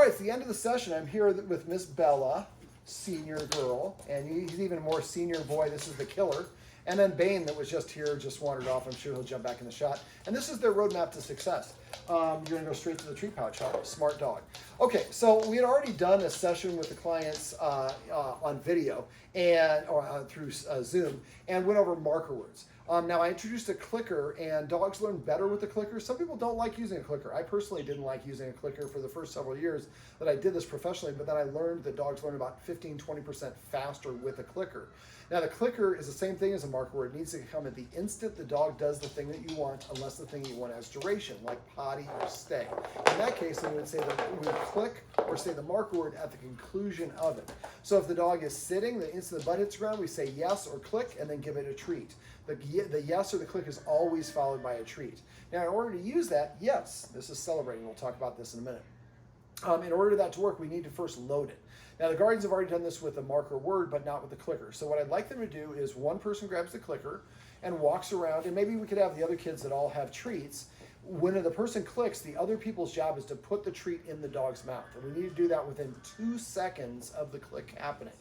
right, it's the end of the session. I'm here with Miss Bella, senior girl, and he's even a more senior boy. This is the killer. And then Bane, that was just here, just wandered off. I'm sure he'll jump back in the shot. And this is their roadmap to success. You're going to go straight to the treat pouch, huh? Smart dog. Okay, so we had already done a session with the clients on video and through Zoom, and went over marker words. Now, I introduced a clicker, and dogs learn better with the clicker. Some people don't like using a clicker. I personally didn't like using a clicker for the first several years that I did this professionally, but then I learned that dogs learn about 15-20% faster with a clicker. Now, the clicker is the same thing as a marker word. It needs to come at the instant the dog does the thing that you want, unless the thing you want has duration, like potty or stay. In that case, then we would say that we would click or say the marker word at the conclusion of it. So if the dog is sitting, the instant the butt hits the ground, we say yes or click and then give it a treat. The yes or the click is always followed by a treat. Now, in order to use that, yes, this is celebrating. We'll talk about this in a minute. In order for that to work, we need to first load it. Now, the Guardians have already done this with a marker word, but not with the clicker. So what I'd like them to do is one person grabs the clicker and walks around, and maybe we could have the other kids that all have treats. When the person clicks, the other people's job is to put the treat in the dog's mouth. And we need to do that within 2 seconds of the click happening.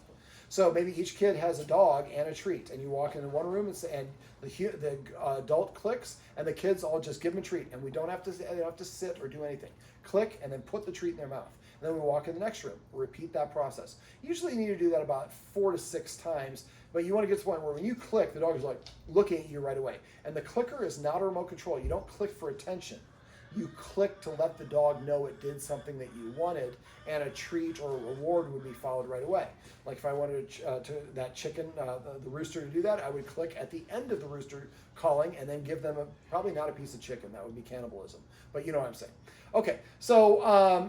So maybe each kid has a dog and a treat, and you walk into one room and the adult clicks, and the kids all just give them a treat, and they don't have to sit or do anything. Click and then put the treat in their mouth. And then we walk in the next room. Repeat that process. Usually you need to do that about 4 to 6 times, but you want to get to the point where when you click, the dog is like looking at you right away. And the clicker is not a remote control. You don't click for attention. You click to let the dog know it did something that you wanted, and a treat or a reward would be followed right away. Like if I wanted that chicken, the rooster to do that, I would click at the end of the rooster calling and then give them probably not a piece of chicken. That would be cannibalism, but you know what I'm saying. Okay, so,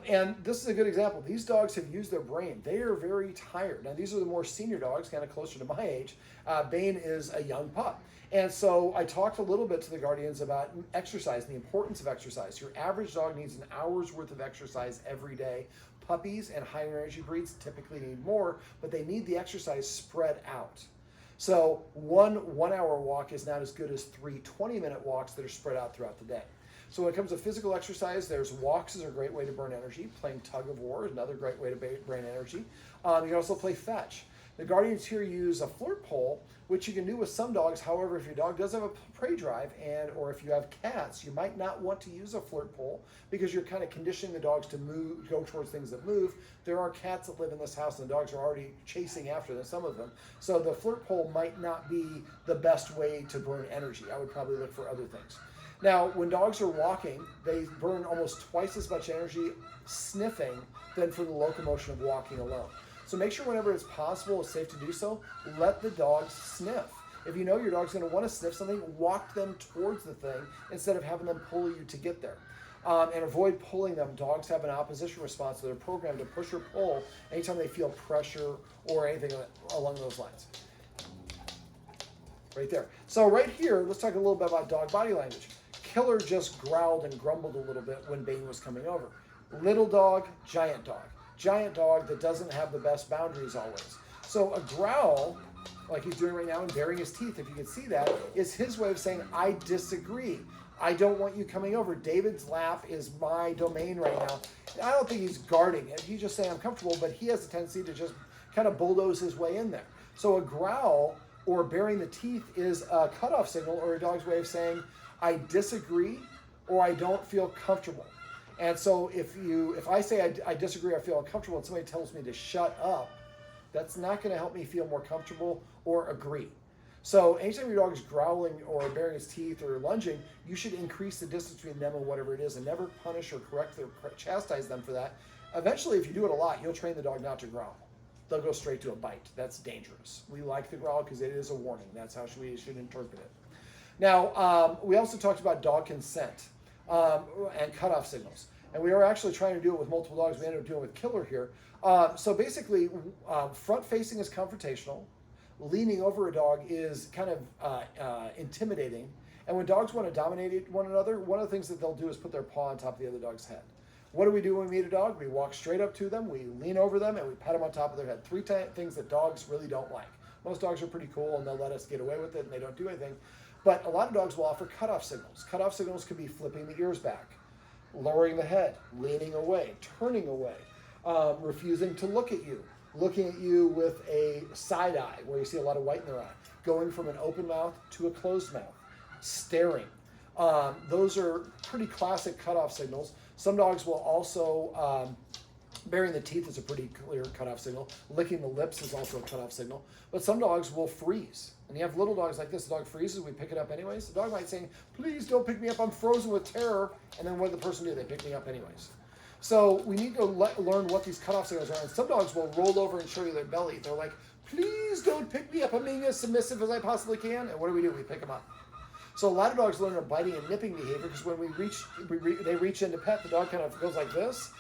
and this is a good example. These dogs have used their brain. They are very tired. Now, these are the more senior dogs, kind of closer to my age. Bane is a young pup. And so I talked a little bit to the Guardians about exercise, the importance of exercise. Your average dog needs an hour's worth of exercise every day. Puppies and higher energy breeds typically need more, but they need the exercise spread out. So one 1-hour walk is not as good as 3 20-minute walks that are spread out throughout the day. So when it comes to physical exercise, there's walks is a great way to burn energy. Playing tug of war is another great way to burn energy. You can also play fetch. The Guardians here use a flirt pole, which you can do with some dogs. However, if your dog does have a prey drive, or if you have cats, you might not want to use a flirt pole because you're kind of conditioning the dogs to go towards things that move. There are cats that live in this house, and the dogs are already chasing after them, some of them. So the flirt pole might not be the best way to burn energy. I would probably look for other things. Now, when dogs are walking, they burn almost twice as much energy sniffing than for the locomotion of walking alone. So make sure whenever it's possible, it's safe to do so, let the dogs sniff. If you know your dog's going to want to sniff something, walk them towards the thing instead of having them pull you to get there. And avoid pulling them. Dogs have an opposition response, so they're programmed to push or pull anytime they feel pressure or anything along those lines. Right there. So right here, let's talk a little bit about dog body language. Killer just growled and grumbled a little bit when Bane was coming over. Little dog, giant dog. Giant dog that doesn't have the best boundaries always. So a growl, like he's doing right now and baring his teeth, if you can see that, is his way of saying, I disagree. I don't want you coming over. David's lap is my domain right now. I don't think he's guarding it. He's just saying I'm comfortable, but he has a tendency to just kind of bulldoze his way in there. So a growl or baring the teeth is a cutoff signal or a dog's way of saying, I disagree or I don't feel comfortable. And so if I say I disagree, I feel uncomfortable, and somebody tells me to shut up, that's not going to help me feel more comfortable or agree. So anytime your dog is growling or baring his teeth or lunging, you should increase the distance between them and whatever it is and never punish or correct or chastise them for that. Eventually, if you do it a lot, you'll train the dog not to growl. They'll go straight to a bite. That's dangerous. We like the growl because it is a warning. That's how we should interpret it. Now, we also talked about dog consent and cutoff signals. And we were actually trying to do it with multiple dogs. We ended up doing it with Killer here. So basically, front-facing is confrontational. Leaning over a dog is kind of intimidating. And when dogs want to dominate one another, one of the things that they'll do is put their paw on top of the other dog's head. What do we do when we meet a dog? We walk straight up to them, we lean over them, and we pat them on top of their head. 3 things that dogs really don't like. Most dogs are pretty cool, and they'll let us get away with it, and they don't do anything. But a lot of dogs will offer cutoff signals. Cutoff signals could be flipping the ears back, lowering the head, leaning away, turning away. refusing to look at you, looking at you with a side eye where you see a lot of white in their eye, going from an open mouth to a closed mouth, staring. Those are pretty classic cutoff signals. Some dogs will also, baring the teeth is a pretty clear cutoff signal. Licking the lips is also a cutoff signal. But some dogs will freeze. And you have little dogs like this. The dog freezes, we pick it up anyways. The dog might say, please don't pick me up, I'm frozen with terror. And then what did the person do? They pick me up anyways. So we need to learn what these cutoff signals are. And some dogs will roll over and show you their belly. They're like, please don't pick me up, I'm being as submissive as I possibly can. And what do? We pick them up. So a lot of dogs learn a biting and nipping behavior because when they reach in to pet, the dog kind of goes like this,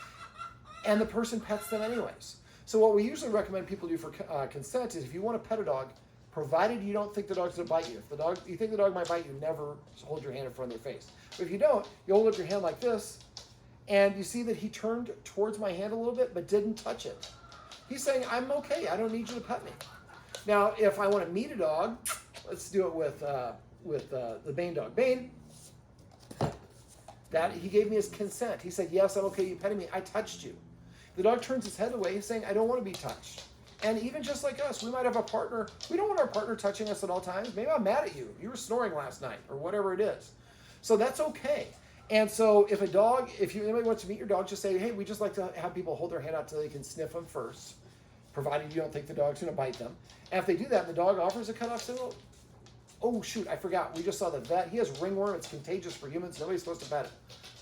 and the person pets them anyways. So what we usually recommend people do for consent is if you want to pet a dog, provided you don't think the dog's going to bite you. If you think the dog might bite you, never hold your hand in front of their face. But if you don't, you hold up your hand like this, and you see that he turned towards my hand a little bit but didn't touch it. He's saying, I'm okay, I don't need you to pet me. Now, if I want to meet a dog, let's do it with the Bane dog. Bane, that he gave me his consent. He said, yes, I'm okay, you petting me. I touched you. The dog turns his head away. He's saying, I don't want to be touched. And even just like us, we might have a partner. We don't want our partner touching us at all times. Maybe I'm mad at you. You were snoring last night or whatever it is. So that's okay. And so if anybody wants to meet your dog, just say, hey, we just like to have people hold their hand out so they can sniff them first, provided you don't think the dog's going to bite them. And if they do that and the dog offers a cutoff signal, oh, shoot, I forgot. We just saw the vet. He has ringworm. It's contagious for humans. Nobody's supposed to pet it.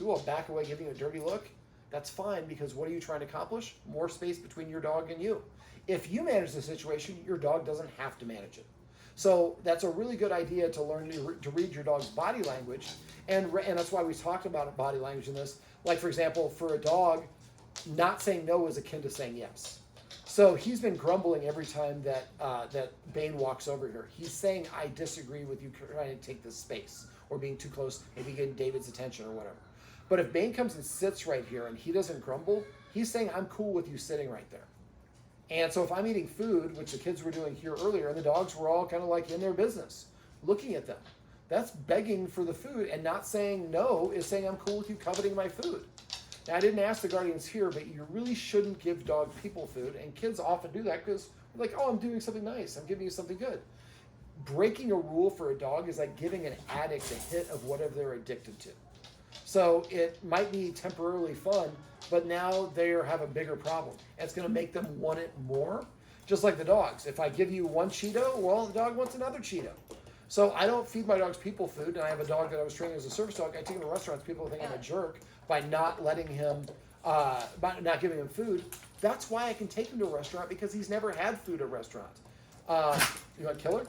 We will back away giving you a dirty look. That's fine because what are you trying to accomplish? More space between your dog and you. If you manage the situation, your dog doesn't have to manage it. So that's a really good idea to learn to read your dog's body language. And that's why we talked about body language in this. Like, for example, for a dog, not saying no is akin to saying yes. So he's been grumbling every time that Bane walks over here. He's saying, I disagree with you trying to take this space or being too close, maybe getting David's attention or whatever. But if Bane comes and sits right here and he doesn't grumble, he's saying, I'm cool with you sitting right there. And so if I'm eating food, which the kids were doing here earlier, and the dogs were all kind of like in their business, looking at them, that's begging for the food, and not saying no is saying, I'm cool with you coveting my food. Now, I didn't ask the guardians here, but you really shouldn't give dog people food, and kids often do that because they're like, oh, I'm doing something nice. I'm giving you something good. Breaking a rule for a dog is like giving an addict a hit of whatever they're addicted to. So it might be temporarily fun, but now they have a bigger problem. And it's going to make them want it more, just like the dogs. If I give you one Cheeto, well, the dog wants another Cheeto. So I don't feed my dogs people food, and I have a dog that I was training as a service dog. I take him to restaurants. People think I'm a jerk by not letting him, by not giving him food. That's why I can take him to a restaurant, because he's never had food at a restaurant. You want Killer?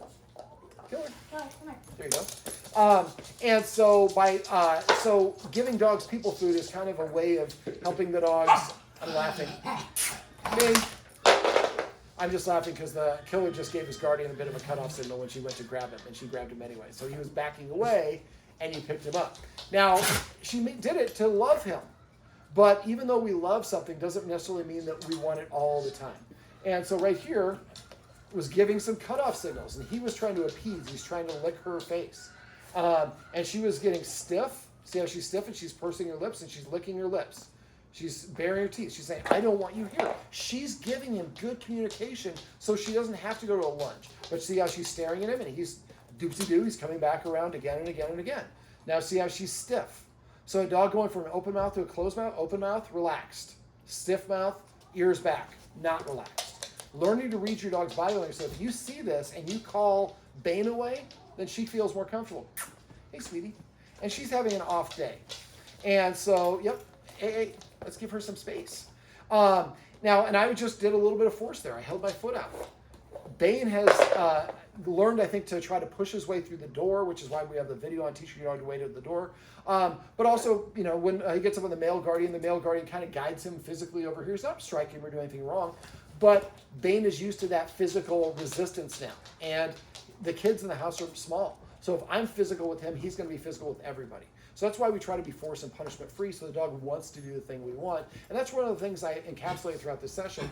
Killer. Come here. There you go. And so so giving dogs people food is kind of a way of helping the dogs. I'm laughing. Me. I'm just laughing because the Killer just gave his guardian a bit of a cutoff signal when she went to grab him, and she grabbed him anyway. So he was backing away, and you picked him up. Now, she did it to love him. But even though we love something, doesn't necessarily mean that we want it all the time. And so right here was giving some cutoff signals, and he was trying to appease. He's trying to lick her face. And she was getting stiff. See how she's stiff, and she's pursing her lips, and she's licking her lips. She's baring her teeth. She's saying, I don't want you here. She's giving him good communication so she doesn't have to go to a lunge. But see how she's staring at him, and he's doopsie-doo. He's coming back around again and again and again. Now see how she's stiff. So a dog going from an open mouth to a closed mouth, open mouth, relaxed. Stiff mouth, ears back, not relaxed. Learning to read your dog's body language. So if you see this and you call Bane away, then she feels more comfortable. Hey, sweetie. And she's having an off day. And so, yep, hey, let's give her some space. Now, and I just did a little bit of force there. I held my foot out. Bane has learned, I think, to try to push his way through the door, which is why we have the video on teaching your dog to wait at the door. But also, you know, when he gets up on the male guardian kind of guides him physically over here. He's not striking him or doing anything wrong. But Bane is used to that physical resistance now. And the kids in the house are small. So if I'm physical with him, he's going to be physical with everybody. So that's why we try to be force and punishment free, so the dog wants to do the thing we want. And that's one of the things I encapsulate throughout this session,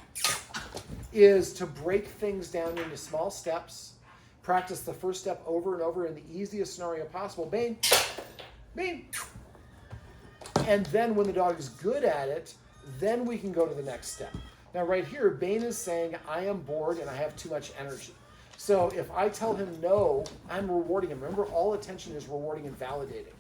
is to break things down into small steps, practice the first step over and over in the easiest scenario possible. Bane, Bane. And then when the dog is good at it, then we can go to the next step. Now right here, Bane is saying, I am bored and I have too much energy. So if I tell him no, I'm rewarding him. Remember, all attention is rewarding and validating.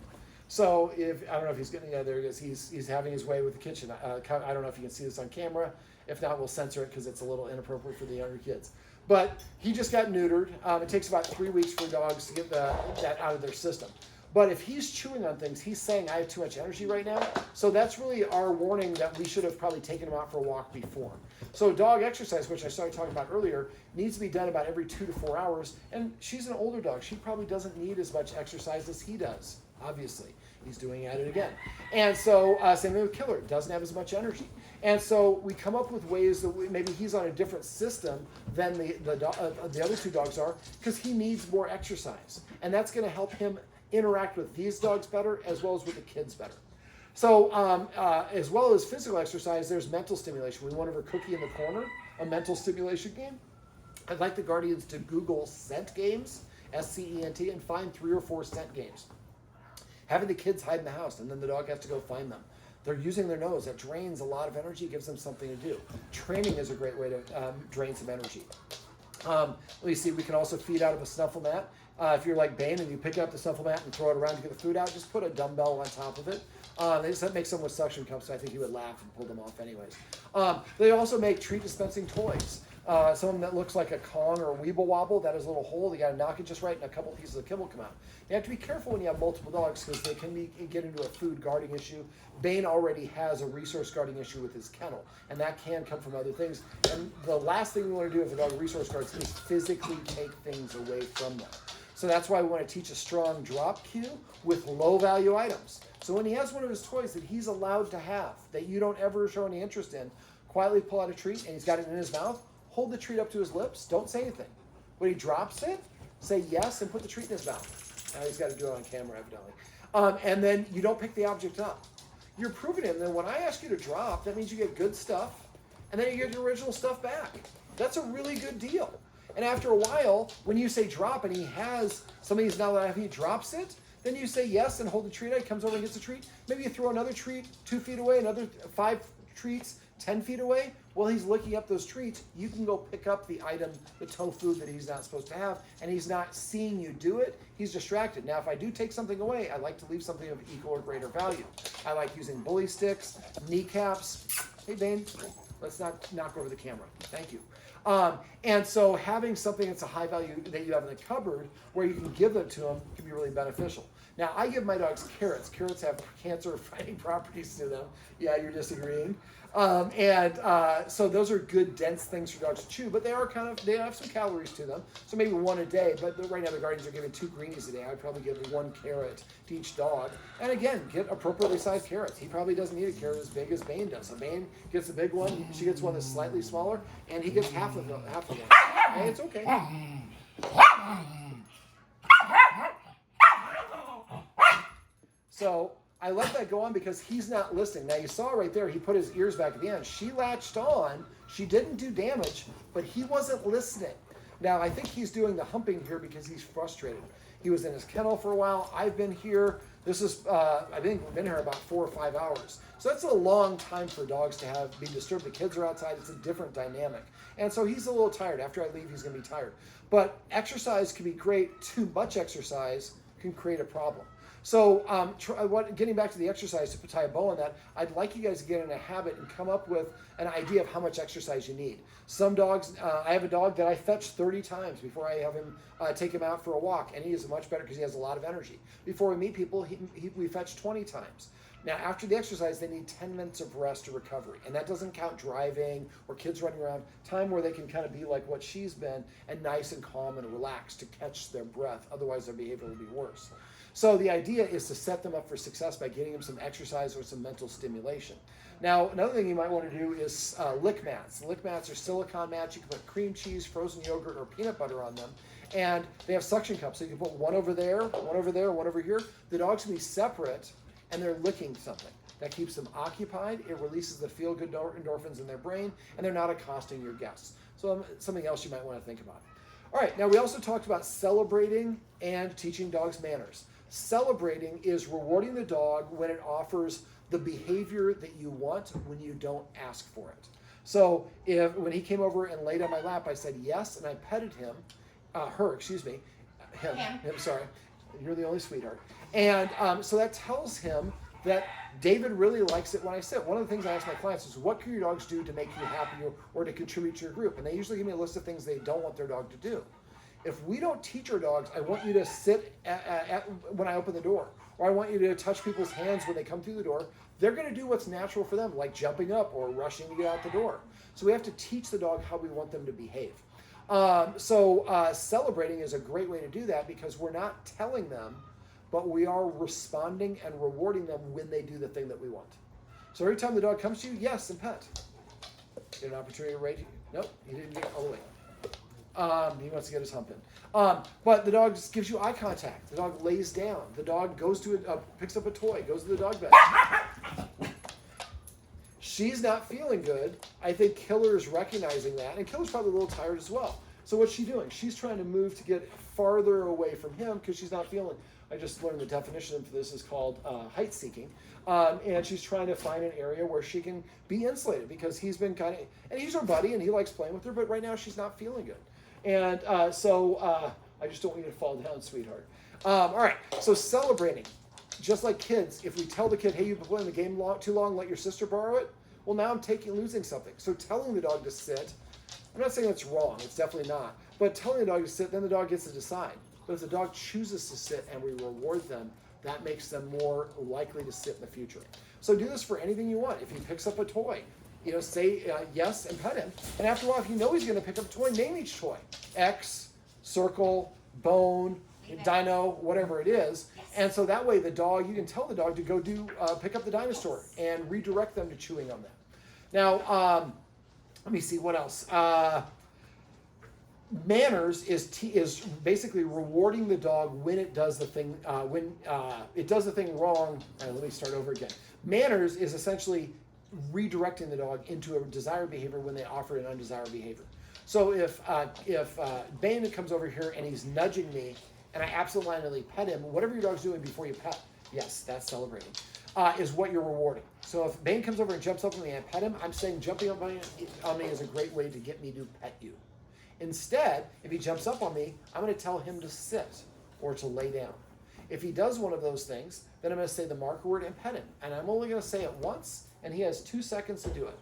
So if, I don't know if he's getting, yeah, there he is. He's having his way with the kitchen. I don't know if you can see this on camera. If not, we'll censor it because it's a little inappropriate for the younger kids. But he just got neutered. It takes about 3 weeks for dogs to get that out of their system. But if he's chewing on things, he's saying, I have too much energy right now. So that's really our warning that we should have probably taken him out for a walk before. So dog exercise, which I started talking about earlier, needs to be done about every 2 to 4 hours. And she's an older dog. She probably doesn't need as much exercise as he does, obviously. He's doing at it again. And so same thing with Killer. Doesn't have as much energy. And so we come up with ways that maybe he's on a different system than the other two dogs are because he needs more exercise. And that's going to help him interact with these dogs better as well as with the kids better. So as well as physical exercise, there's mental stimulation. We want over Cookie in the Corner, a mental stimulation game. I'd like the Guardians to Google scent games, S-C-E-N-T, and find 3 or 4 scent games. Having the kids hide in the house, and then the dog has to go find them. They're using their nose. That drains a lot of energy, gives them something to do. Training is a great way to drain some energy. Let me see, we can also feed out of a snuffle mat. If you're like Bane and you pick up the snuffle mat and throw it around to get the food out, just put a dumbbell on top of it. That makes them with suction cups, so I think he would laugh and pull them off anyways. They also make treat dispensing toys. Some of them that looks like a Kong or a Weeble Wobble, that is a little hole. You got to knock it just right and a couple pieces of kibble come out. You have to be careful when you have multiple dogs because they can get into a food guarding issue. Bane already has a resource guarding issue with his kennel, and that can come from other things. And the last thing we want to do if a dog resource guards is physically take things away from them. So that's why we want to teach a strong drop cue with low value items. So when he has one of his toys that he's allowed to have, that you don't ever show any interest in, quietly pull out a treat and he's got it in his mouth, hold the treat up to his lips, don't say anything. When he drops it, say yes and put the treat in his mouth. Now he's got to do it on camera evidently. And then you don't pick the object up. You're proving it. And then when I ask you to drop, that means you get good stuff and then you get your original stuff back. That's a really good deal. And after a while, when you say drop and he has somebody's now that he drops it, then you say yes and hold the treat out. He comes over and gets a treat. Maybe you throw another treat 2 feet away, another 5 treats 10 feet away. While he's licking up those treats, you can go pick up the item, the tofu that he's not supposed to have, and he's not seeing you do it. He's distracted. Now, if I do take something away, I like to leave something of equal or greater value. I like using bully sticks, kneecaps. Hey, Bane, let's not knock over the camera. Thank you. And so having something that's a high value that you have in the cupboard where you can give it to them can be really beneficial. Now, I give my dogs carrots. Carrots have cancer-fighting properties to them. Yeah, you're disagreeing. So those are good, dense things for dogs to chew, but they have some calories to them. So maybe 1 a day, but right now the Guardians are giving 2 greenies a day. I'd probably give 1 carrot to each dog. And again, get appropriately sized carrots. He probably doesn't need a carrot as big as Bane does. So Bane gets a big one, she gets one that's slightly smaller, and he gets half of one. And it's okay. So I let that go on because he's not listening. Now you saw right there, he put his ears back at the end. She latched on. She didn't do damage, but he wasn't listening. Now I think he's doing the humping here because he's frustrated. He was in his kennel for a while. I've been here. This is, I think we've been here about 4 or 5 hours. So that's a long time for dogs to be disturbed. The kids are outside. It's a different dynamic. And so he's a little tired. After I leave, he's going to be tired. But exercise can be great. Too much exercise can create a problem. So getting back to the exercise, to tie a bow on that, I'd like you guys to get in a habit and come up with an idea of how much exercise you need. Some dogs, I have a dog that I fetch 30 times before I have him take him out for a walk, and he is much better because he has a lot of energy. Before we meet people, we fetch 20 times. Now, after the exercise, they need 10 minutes of rest or recovery, and that doesn't count driving or kids running around, time where they can kind of be like what she's been and nice and calm and relaxed to catch their breath. Otherwise, their behavior will be worse. So the idea is to set them up for success by getting them some exercise or some mental stimulation. Now, another thing you might want to do is lick mats. Lick mats are silicone mats. You can put cream cheese, frozen yogurt, or peanut butter on them. And they have suction cups. So you can put one over there, one over there, one over here. The dogs can be separate, and they're licking something. That keeps them occupied. It releases the feel-good endorphins in their brain, and they're not accosting your guests. So something else you might want to think about. All right, now we also talked about celebrating and teaching dogs manners. Celebrating is rewarding the dog when it offers the behavior that you want when you don't ask for it. So when he came over and laid on my lap, I said yes, and I petted him, him, sorry. You're the only sweetheart. And so that tells him that David really likes it when I sit. One of the things I ask my clients is, what can your dogs do to make you happy or to contribute to your group? And they usually give me a list of things they don't want their dog to do. If we don't teach our dogs, I want you to sit when I open the door, or I want you to touch people's hands when they come through the door, they're going to do what's natural for them, like jumping up or rushing to get out the door. So we have to teach the dog how we want them to behave. Celebrating is a great way to do that, because we're not telling them, but we are responding and rewarding them when they do the thing that we want. So every time the dog comes to you, yes, and pet. Get an opportunity to rate you. Nope, he didn't get all the way. He wants to get his hump in. But the dog just gives you eye contact. The dog lays down. The dog goes to picks up a toy, goes to the dog bed. She's not feeling good. I think Killer is recognizing that, and Killer's probably a little tired as well. So what's she doing? She's trying to move to get farther away from him because she's not feeling. I just learned the definition for this is called height seeking, and she's trying to find an area where she can be insulated, because he's been and he's her buddy and he likes playing with her, but right now she's not feeling good, and I just don't want you to fall down, sweetheart. All right, so celebrating, just like kids, if we tell the kid, hey, you've been playing the game too long, let your sister borrow it. Well, now I'm losing something. So telling the dog to sit, I'm not saying that's wrong, it's definitely not, but telling the dog to sit, then the dog gets to decide. But if the dog chooses to sit and we reward them, that makes them more likely to sit in the future. So do this for anything you want. If he picks up a toy, say yes and pet him. And after a while, if you know he's going to pick up a toy, name each toy. X, circle, bone, dino, whatever it is. Yes. And so that way you can tell the dog to go pick up the dinosaur and redirect them to chewing on that. Now, let me see what else. Manners is basically rewarding the dog when it does the thing it does the thing wrong. Let me start over again. Manners is essentially redirecting the dog into a desired behavior when they offer an undesired behavior. So if Bane comes over here and he's nudging me and I absentmindedly pet him, whatever your dog's doing before you pet, yes, that's celebrating, is what you're rewarding. So if Bane comes over and jumps up on me and I pet him, I'm saying jumping up on me is a great way to get me to pet you. Instead, if he jumps up on me, I'm going to tell him to sit or to lay down. If he does one of those things, then I'm going to say the marker word and pet him. And I'm only going to say it once, and he has 2 seconds to do it.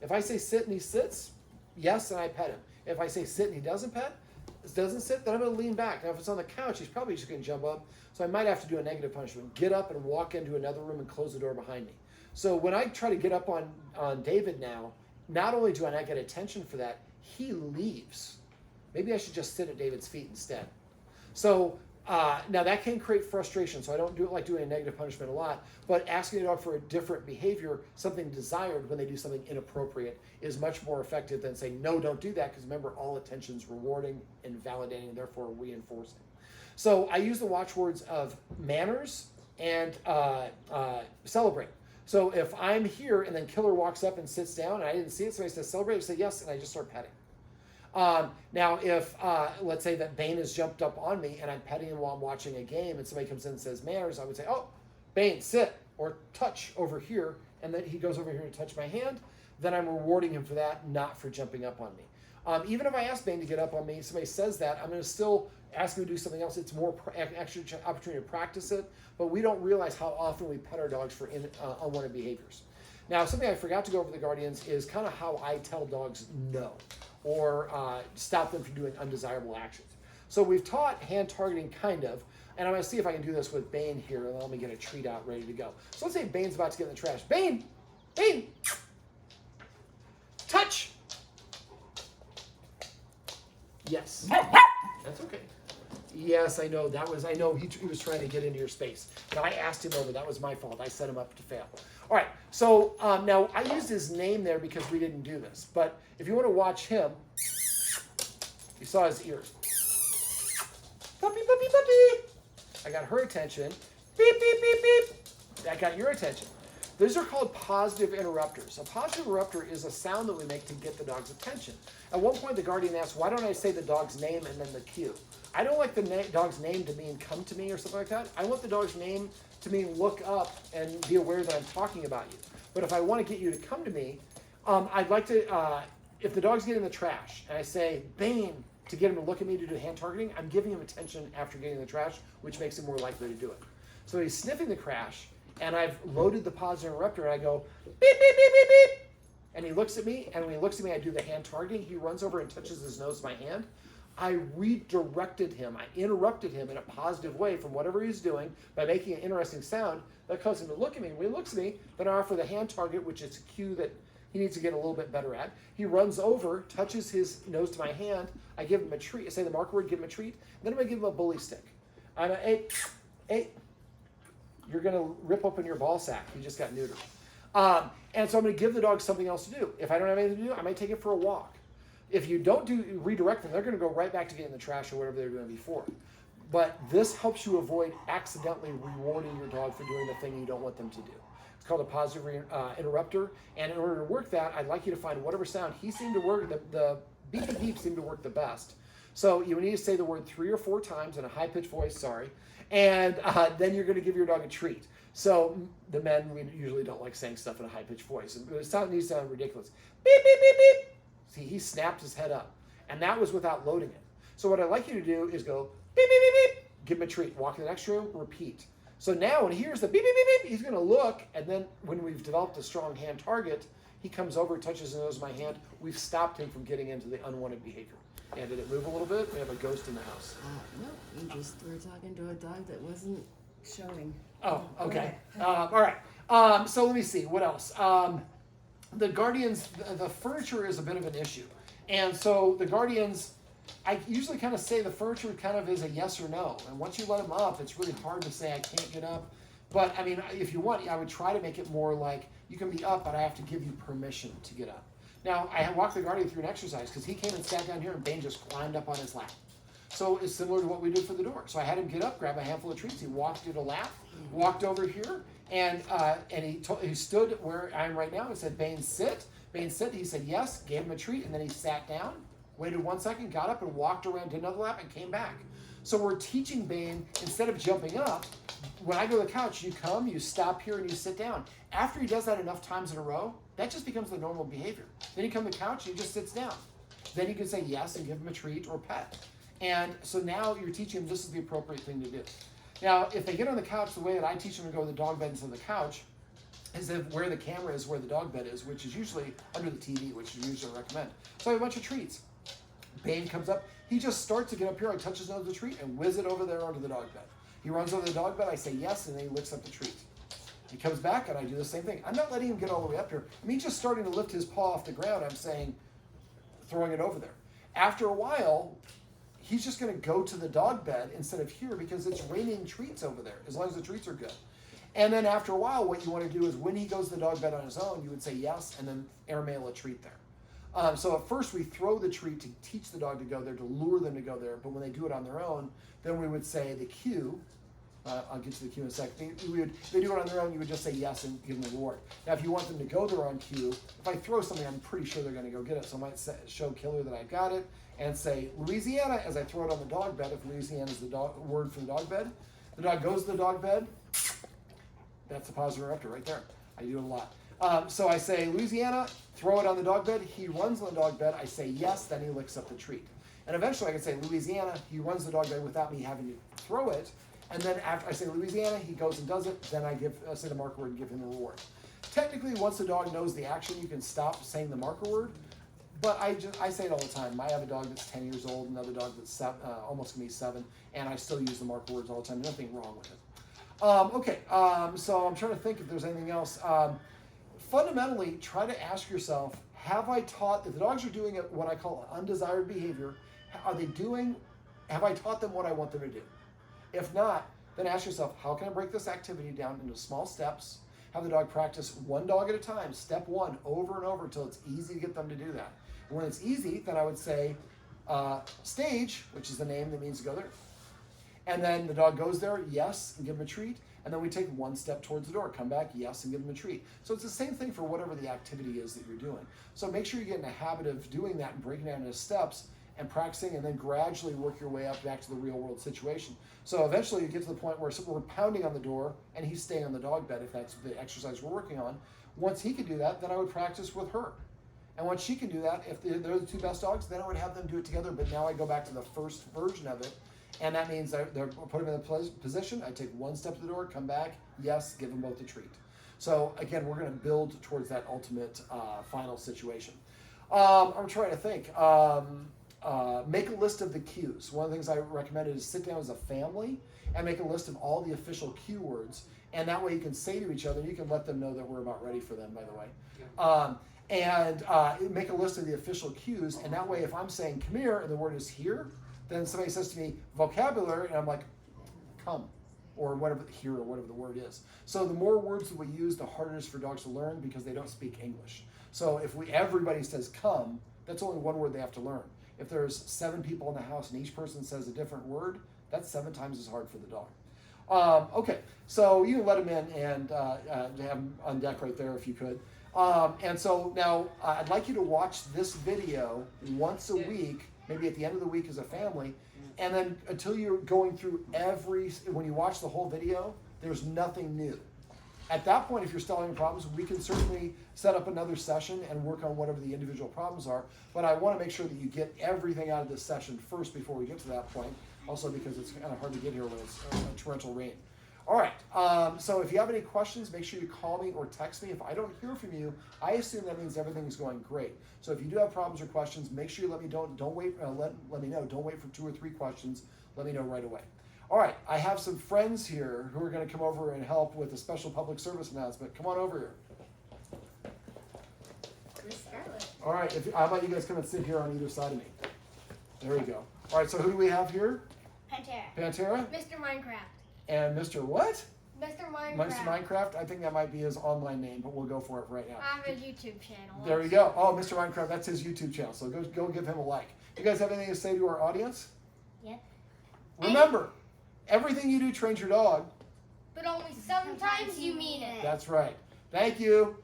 If I say sit and he sits, yes, and I pet him. If I say sit and he doesn't sit, then I'm going to lean back. Now, if it's on the couch, he's probably just going to jump up. So I might have to do a negative punishment. Get up and walk into another room and close the door behind me. So when I try to get up on David now, not only do I not get attention for that, he leaves. Maybe I should just sit at David's feet instead. So now that can create frustration, so I don't like doing a negative punishment a lot, but asking a dog for a different behavior, something desired when they do something inappropriate, is much more effective than saying, no, don't do that, because remember, all attention is rewarding and validating, therefore reinforcing. So I use the watchwords of manners and celebrate. So if I'm here and then Killer walks up and sits down and I didn't see it, so I says celebrate, I say yes, and I just start petting. Now, if let's say that Bane has jumped up on me and I'm petting him while I'm watching a game and somebody comes in and says manners, I would say, oh, Bane, sit, or touch over here, and then he goes over here to touch my hand, then I'm rewarding him for that, not for jumping up on me. Even if I ask Bane to get up on me, somebody says that, I'm going to still ask him to do something else. It's more extra opportunity to practice it, but we don't realize how often we pet our dogs for unwanted behaviors. Now, something I forgot to go over with the Guardians is kind of how I tell dogs no, or stop them from doing undesirable actions. So we've taught hand targeting kind of, and I'm going to see if I can do this with Bane here, and let me get a treat out ready to go. So let's say Bane's about to get in the trash. Bane! Bane! Touch! Yes. That's okay. Yes, I know. I know he was trying to get into your space. Now, I asked him over. That was my fault. I set him up to fail. All right. So now I used his name there because we didn't do this. But if you want to watch him, you saw his ears. Puppy, puppy, puppy. I got her attention. Beep, beep, beep, beep. I got your attention. These are called positive interrupters. A positive interrupter is a sound that we make to get the dog's attention. At one point, the Guardian asked, why don't I say the dog's name and then the cue? I don't like the dog's name to mean come to me or something like that. I want the dog's name to mean look up and be aware that I'm talking about you. But if I want to get you to come to me, I'd like to, if the dog's getting in the trash and I say, Bane, to get him to look at me to do hand targeting, I'm giving him attention after getting in the trash, which makes him more likely to do it. So he's sniffing the trash, and I've loaded the positive interrupter, and I go, beep, beep, beep, beep, beep. And he looks at me, and when he looks at me, I do the hand targeting. He runs over and touches his nose to my hand. I redirected him. I interrupted him in a positive way from whatever he's doing by making an interesting sound that causes him to look at me. When he looks at me, then I offer the hand target, which is a cue that he needs to get a little bit better at. He runs over, touches his nose to my hand. I give him a treat. I say the marker word, give him a treat. Then I'm going to give him a bully stick. I'm a, hey, you're going to rip open your ball sack. You just got neutered. And so I'm going to give the dog something else to do. If I don't have anything to do, I might take it for a walk. If you don't redirect them, they're going to go right back to getting in the trash or whatever they were doing before. But this helps you avoid accidentally rewarding your dog for doing the thing you don't want them to do. It's called a positive interrupter. And in order to work that, I'd like you to find whatever sound he seemed to work, the beep beep beep seemed to work the best. So you need to say the word 3 or 4 times in a high-pitched voice, and then you're going to give your dog a treat. So the men, we usually don't like saying stuff in a high-pitched voice. It needs to sound ridiculous. Beep, beep, beep, beep. See, he snapped his head up. And that was without loading it. So what I'd like you to do is go beep, beep, beep, beep. Give him a treat. Walk in the next room, repeat. So now when he hears the beep, beep, beep, beep, he's going to look. And then when we've developed a strong hand target, he comes over, touches his nose of my hand. We've stopped him from getting into the unwanted behavior. And did it move a little bit? We have a ghost in the house. No, you just were talking to a dog that wasn't showing. Oh, okay. All right. So let me see. What else? The Guardians, the furniture is a bit of an issue. And so the Guardians, I usually kind of say the furniture kind of is a yes or no. And once you let them up, it's really hard to say I can't get up. But, I mean, if you want, I would try to make it more like you can be up, but I have to give you permission to get up. Now, I walked the Guardian through an exercise because he came and sat down here and Bane just climbed up on his lap. So it's similar to what we did for the door. So I had him get up, grab a handful of treats. He walked to the lap, walked over here, and he stood where I am right now and said, Bane, sit. Bane, sit. He said yes, gave him a treat, and then he sat down, waited 1 second, got up and walked around to another lap and came back. So we're teaching Bane, instead of jumping up, when I go to the couch, you come, you stop here, and you sit down. After he does that enough times in a row, that just becomes the normal behavior. Then you come to the couch, and he just sits down. Then you can say yes and give him a treat or pet. And so now you're teaching them this is the appropriate thing to do. Now, if they get on the couch, the way that I teach them to go to the dog bed instead of the couch is that where the camera is, where the dog bed is, which is usually under the TV, which you usually recommend. So I have a bunch of treats. Bane comes up. He just starts to get up here. I touch his nose with the treat and whiz it over there onto the dog bed. He runs over the dog bed. I say yes, and then he licks up the treat. He comes back, and I do the same thing. I'm not letting him get all the way up here. I mean, just starting to lift his paw off the ground. I'm saying, throwing it over there. After a while, he's just going to go to the dog bed instead of here because it's raining treats over there, as long as the treats are good. And then after a while, what you want to do is when he goes to the dog bed on his own, you would say yes, and then airmail a treat there. So at first, we throw the treat to teach the dog to go there, to lure them to go there. But when they do it on their own, then we would say the cue. I'll get to the cue in a second. If they do it on their own, you would just say yes and give them a reward. Now, if you want them to go there on cue, if I throw something, I'm pretty sure they're going to go get it. So I might show Killer that I got it and say Louisiana as I throw it on the dog bed. If Louisiana is the word for the dog bed, the dog goes to the dog bed. That's the positive interrupter right there. I do it a lot. So I say Louisiana, throw it on the dog bed. He runs on the dog bed. I say yes, then he licks up the treat. And eventually I can say Louisiana, he runs the dog bed without me having to throw it. And then after I say Louisiana, he goes and does it. Then I say the marker word and give him a reward. Technically, once the dog knows the action, you can stop saying the marker word. But I say it all the time. I have a dog that's 10 years old, another dog that's almost going to be 7, and I still use the marker words all the time. Nothing wrong with it. So I'm trying to think if there's anything else. Fundamentally, try to ask yourself, have I taught, if the dogs are doing what I call undesired behavior, have I taught them what I want them to do? If not, then ask yourself, how can I break this activity down into small steps? Have the dog practice one dog at a time, step 1, over and over until it's easy to get them to do that. And when it's easy, then I would say stage, which is the name that means to go there. And then the dog goes there, yes, and give him a treat. And then we take one step towards the door, come back, yes, and give them a treat. So it's the same thing for whatever the activity is that you're doing. So make sure you get in a habit of doing that and breaking down into steps. and practicing, and then gradually work your way up back to the real world situation. So eventually you get to the point where we're pounding on the door and he's staying on the dog bed if that's the exercise we're working on. Once he can do that, then I would practice with her. And once she can do that, if they're the two best dogs, then I would have them do it together. But now I go back to the first version of it. And that means I put them in the position. I take one step to the door, come back, yes, give them both a treat. So again, we're going to build towards that ultimate final situation. I'm trying to think. Make a list of the cues. One of the things I recommended is sit down as a family and make a list of all the official cue words. And that way you can say to each other, you can let them know that we're about ready for them, by the way. Make a list of the official cues. And that way if I'm saying come here and the word is here, then somebody says to me vocabulary, and I'm like, come, or whatever, here, or whatever the word is. So the more words that we use, the harder it is for dogs to learn because they don't speak English. So if everybody says come, that's only one word they have to learn. If there's 7 people in the house and each person says a different word, that's 7 times as hard for the dog. Okay, so you can let them in and have them on deck right there if you could. And so now I'd like you to watch this video once a week, maybe at the end of the week as a family, and then until you're going through when you watch the whole video, there's nothing new. At that point, if you're still having problems, we can certainly set up another session and work on whatever the individual problems are. But I want to make sure that you get everything out of this session first before we get to that point. Also because it's kind of hard to get here when it's torrential rain. All right, so if you have any questions, make sure you call me or text me. If I don't hear from you, I assume that means everything is going great. So if you do have problems or questions, make sure you let me know. Don't wait. Let me know. Don't wait for 2 or 3 questions. Let me know right away. All right, I have some friends here who are going to come over and help with a special public service announcement. Come on over here. All right, how about you guys come and sit here on either side of me? There we go. All right, so who do we have here? Pantera. Mr. Minecraft. And Mr. what? Mr. Minecraft. Mr. Minecraft? I think that might be his online name, but we'll go for it right now. I have a YouTube channel. There we go. Oh, Mr. Minecraft, that's his YouTube channel, so go give him a like. You guys have anything to say to our audience? Yeah. Remember, everything you do trains your dog. But only sometimes you mean it. That's right. Thank you.